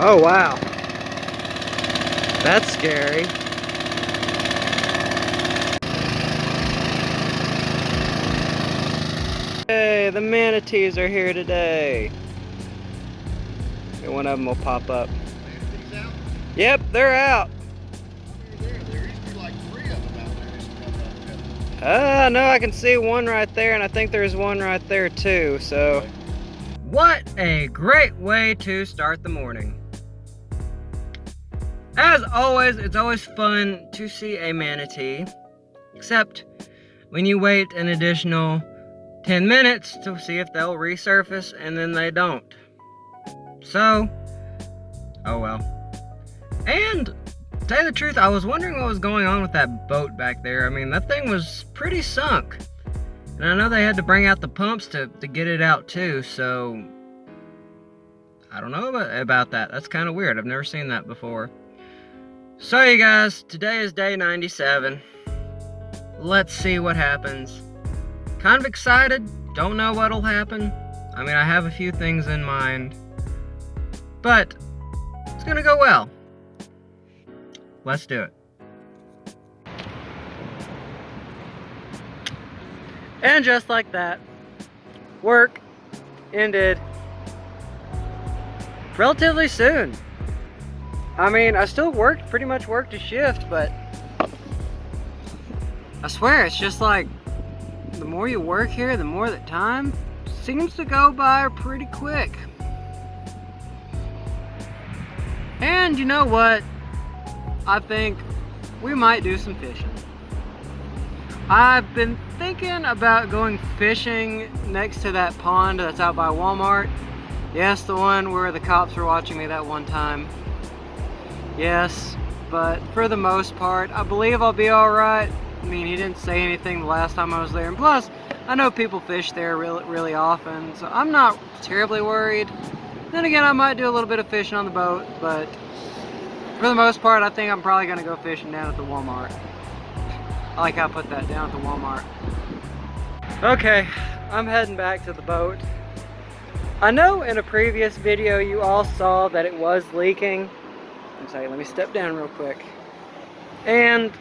Oh wow, that's scary. Hey, the manatees are here today. And one of them will pop up. Manatees out? Yep, they're out. There used to be like 3 of them out there. No, I can see one right there, and I think there's one right there too, so. What a great way to start the morning. As always, it's always fun to see a manatee, except when you wait an additional 10 minutes to see if they'll resurface, and then they don't. So, oh well. And, to tell you the truth, I was wondering what was going on with that boat back there. I mean, that thing was pretty sunk. And I know they had to bring out the pumps to get it out too, so I don't know about that. That's kind of weird. I've never seen that before. So you guys, today is day 97. Let's see what happens. Kind of excited. Don't know what'll happen. I mean, I have a few things in mind, but it's gonna go well. Let's do it. And just like that, work ended relatively soon. I mean, I still pretty much worked a shift, but I swear, it's just like, the more you work here, the more that time seems to go by pretty quick. And you know what? I think we might do some fishing. I've been thinking about going fishing next to that pond that's out by Walmart. Yes, the one where the cops were watching me that one time. Yes, but for the most part, I believe I'll be alright. I mean, he didn't say anything the last time I was there. And plus, I know people fish there really often, so I'm not terribly worried. Then again, I might do a little bit of fishing on the boat, but for the most part, I think I'm probably going to go fishing down at the Walmart. I like how I put that, down at the Walmart. Okay, I'm heading back to the boat. I know in a previous video you all saw that it was leaking. I'm sorry, let me step down real quick. And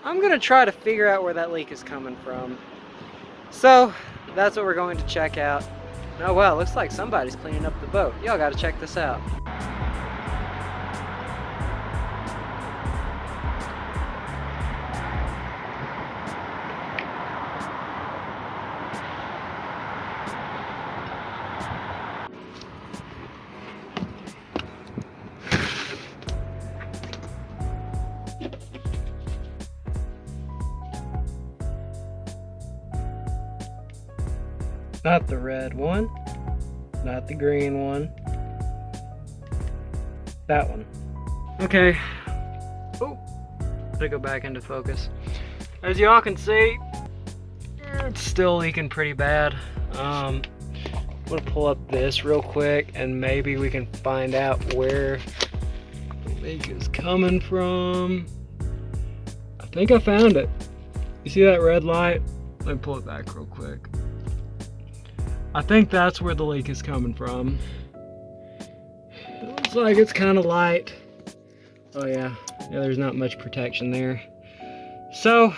I'm gonna try to figure out where that leak is coming from. So that's what we're going to check out. Oh well, looks like somebody's cleaning up the boat. Y'all gotta check this out. Not the red one, not the green one, that one. Okay, oh, gotta go back into focus. As y'all can see, it's still leaking pretty bad. I'm gonna pull up this real quick and maybe we can find out where the leak is coming from. I think I found it. You see that red light? Let me pull it back real quick. I think that's where the leak is coming from. It looks like it's kind of light. Oh yeah, there's not much protection there. So,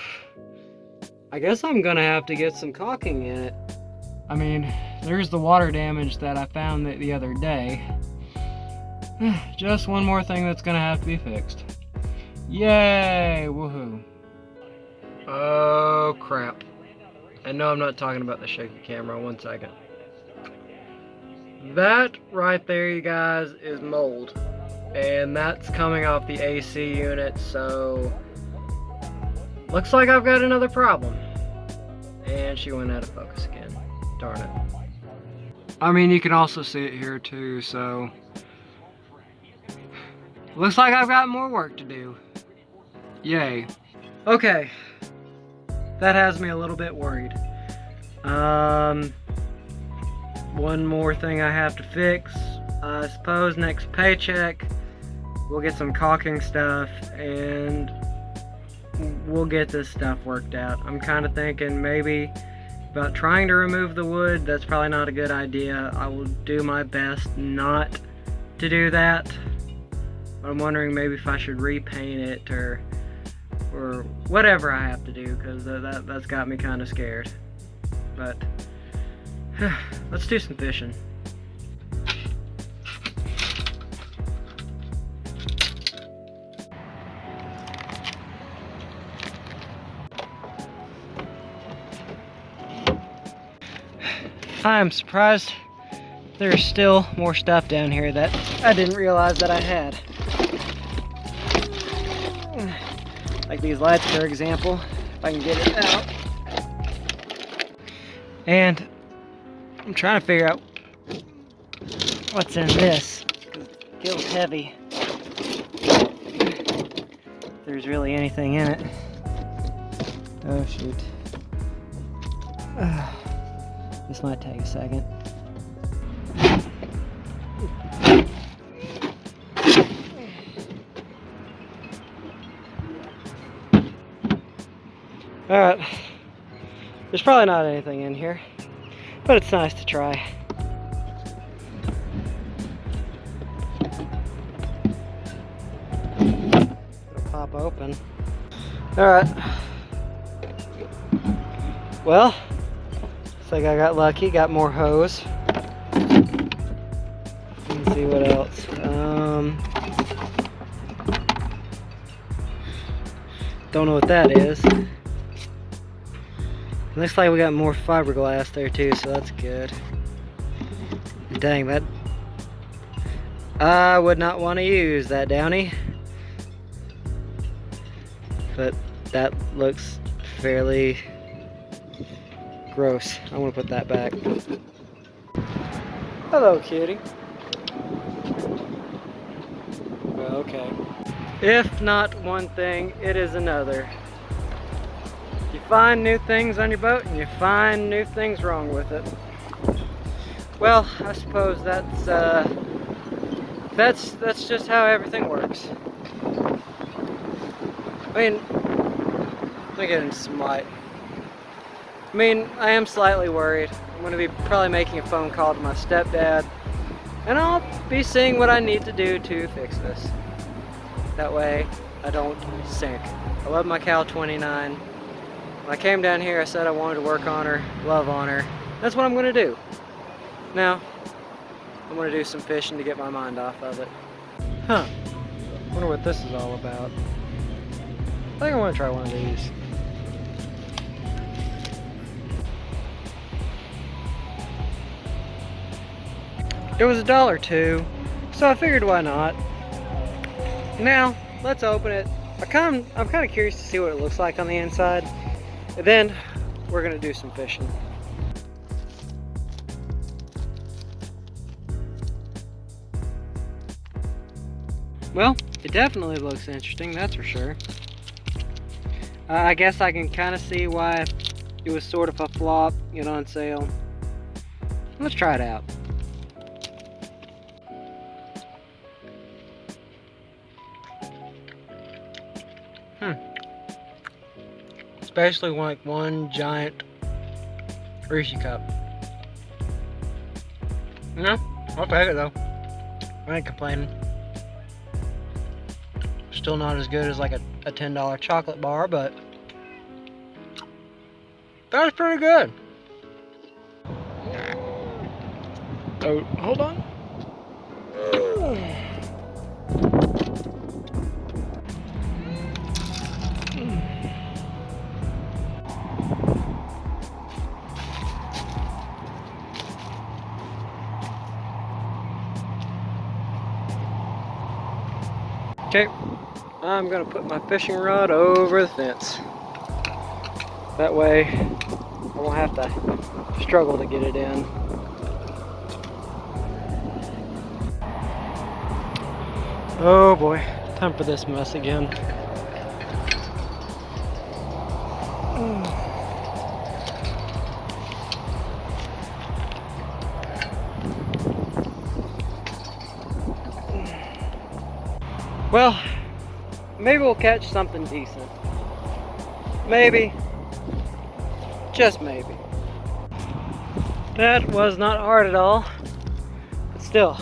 I guess I'm gonna have to get some caulking in it. I mean, there's the water damage that I found the other day. Just one more thing that's gonna have to be fixed. Yay, woohoo. Oh crap. And no, I'm not talking about the shaky camera, 1 second. That right there, you guys, is mold. And that's coming off the AC unit, so looks like I've got another problem. And she went out of focus again. Darn it. I mean, you can also see it here too, so looks like I've got more work to do. Yay. Okay. That has me a little bit worried. One more thing I have to fix. I suppose next paycheck we'll get some caulking stuff and we'll get this stuff worked out. I'm kind of thinking maybe about trying to remove the wood. That's probably not a good idea. I will do my best not to do that. But I'm wondering maybe if I should repaint it or whatever I have to do, because that's got me kind of scared. But let's do some fishing. I'm surprised there's still more stuff down here that I didn't realize that I had. Like these lights, for example, if I can get it out. And I'm trying to figure out what's in this. It feels heavy. If there's really anything in it. Oh shoot. This might take a second. Alright, there's probably not anything in here, but it's nice to try. It'll pop open. Alright. Well, looks like I got lucky, got more hose. Let's see what else. Don't know what that is. Looks like we got more fiberglass there too, so that's good. Dang, that... I would not want to use that, Downy. But that looks fairly gross. I'm gonna put that back. Hello, kitty. Well, okay. If not one thing, it is another. You find new things on your boat and you find new things wrong with it. Well, I suppose that's just how everything works. I mean, let me get into some light. I mean, I am slightly worried. I'm going to be probably making a phone call to my stepdad, and I'll be seeing what I need to do to fix this. That way, I don't sink. I love my Cal 29. When I came down here, I said I wanted to work on her, love on her. That's what I'm going to do. Now, I'm going to do some fishing to get my mind off of it. Huh. Wonder what this is all about. I think I want to try one of these. It was $1 so I figured why not. Now, let's open it. I'm kind of curious to see what it looks like on the inside. And then we're gonna do some fishing. Well, it definitely looks interesting, that's for sure. I guess I can kind of see why it was sort of a flop, on sale. Let's try it out. Especially like one giant Reese's cup. No, I'll take it though. I ain't complaining. Still not as good as like a $10 chocolate bar, but that's pretty good. Oh, hold on. Okay, I'm gonna put my fishing rod over the fence. That way I won't have to struggle to get it in. Oh boy, time for this mess again. Well, maybe we'll catch something decent. Maybe. Just maybe. That was not hard at all. But still,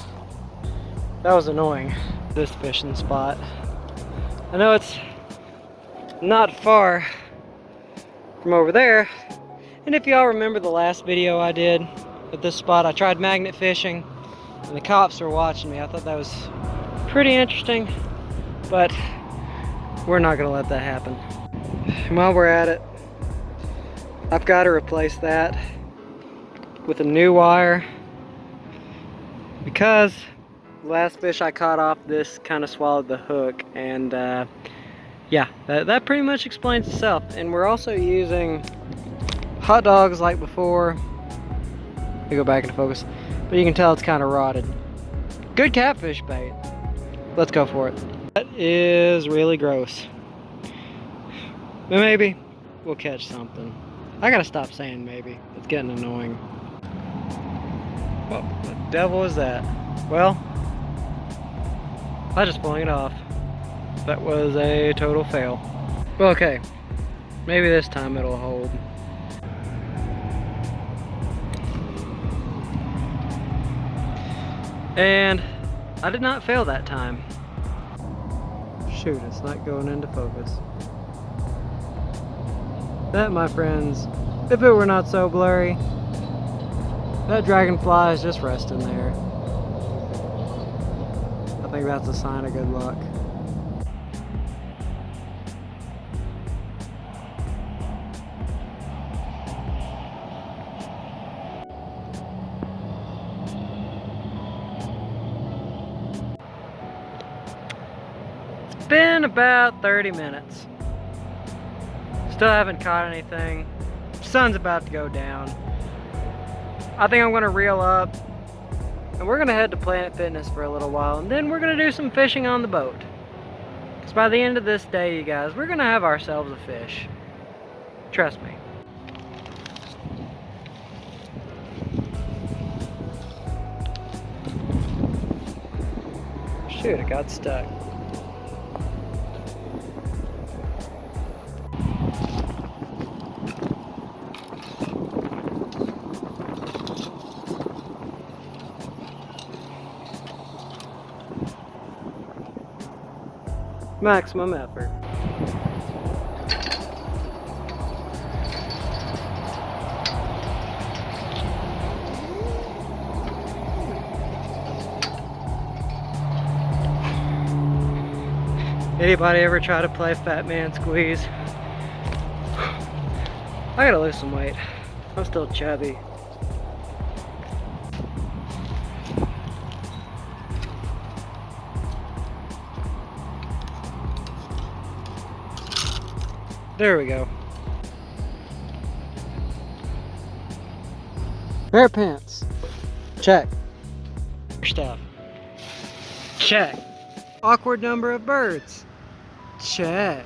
That was annoying, this fishing spot. I know it's not far from over there. And if y'all remember the last video I did at this spot, I tried magnet fishing and the cops were watching me. I thought that was pretty interesting, but we're not gonna let that happen. And while we're at it, I've got to replace that with a new wire because the last fish I caught off this kind of swallowed the hook, and yeah, that pretty much explains itself. And we're also using hot dogs like before. Let me go back into focus, but you can tell it's kind of rotted. Good catfish bait. Let's go for it. That is really gross. But maybe we'll catch something. I gotta stop saying maybe. It's getting annoying. What the devil is that? Well, I just flung it off. That was a total fail. Well, okay. Maybe this time it'll hold. And I did not fail that time. Shoot, it's not going into focus. That, my friends, if it were not so blurry, that dragonfly is just resting there. I think that's a sign of good luck. It's been about 30 minutes. Still haven't caught anything. Sun's about to go down. I think I'm gonna reel up and we're gonna head to Planet Fitness for a little while, and then we're gonna do some fishing on the boat. Because by the end of this day, you guys, we're gonna have ourselves a fish. Trust me. Shoot, it got stuck. Maximum effort. Anybody ever try to play Fat Man Squeeze? I gotta lose some weight. I'm still chubby. There we go. Bear pants. Check. Stuff. Check. Awkward number of birds. Check.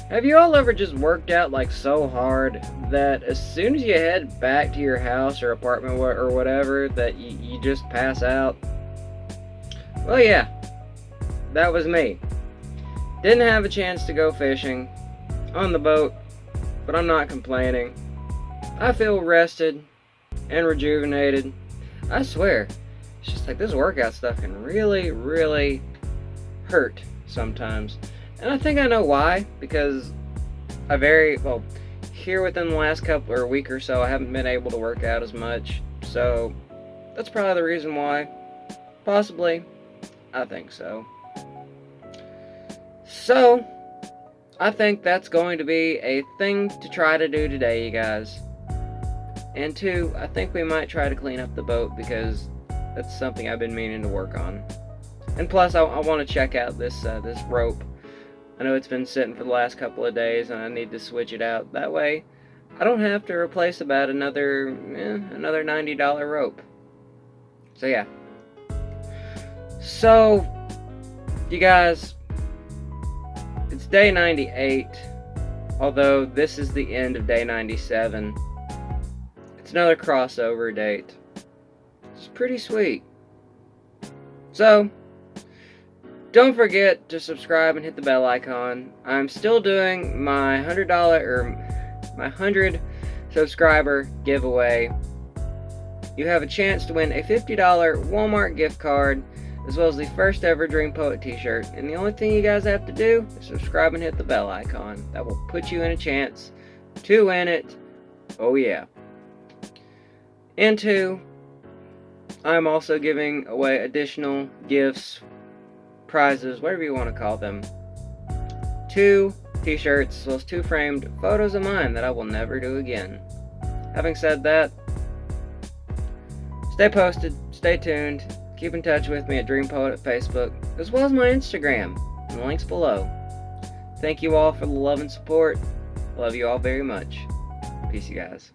Have you all ever just worked out like so hard that as soon as you head back to your house or apartment or whatever that you just pass out? Well, yeah, that was me. Didn't have a chance to go fishing on the boat, but I'm not complaining. I feel rested and rejuvenated. I swear, it's just like this workout stuff can really, really hurt sometimes. And I think I know why, because here within the last couple or week or so, I haven't been able to work out as much. So that's probably the reason why. Possibly. I think so. So, I think that's going to be a thing to try to do today, you guys. And 2, I think we might try to clean up the boat because that's something I've been meaning to work on. And plus, I want to check out this rope. I know it's been sitting for the last couple of days, and I need to switch it out. That way, I don't have to replace about another $90 rope. So yeah. So, you guys, it's day 98. Although this is the end of day 97. It's another crossover date. It's pretty sweet. So, don't forget to subscribe and hit the bell icon. I'm still doing my $100 subscriber giveaway. You have a chance to win a $50 Walmart gift card, as well as the first ever Dream Poet t-shirt. And the only thing you guys have to do is subscribe and hit the bell icon. That will put you in a chance to win it. Oh yeah. And 2, I'm also giving away additional gifts, prizes, whatever you want to call them. 2 t-shirts, as well as 2 framed photos of mine that I will never do again. Having said that, stay posted, stay tuned, keep in touch with me at Dream Poet at Facebook, as well as my Instagram, and the links below. Thank you all for the love and support. Love you all very much. Peace, you guys.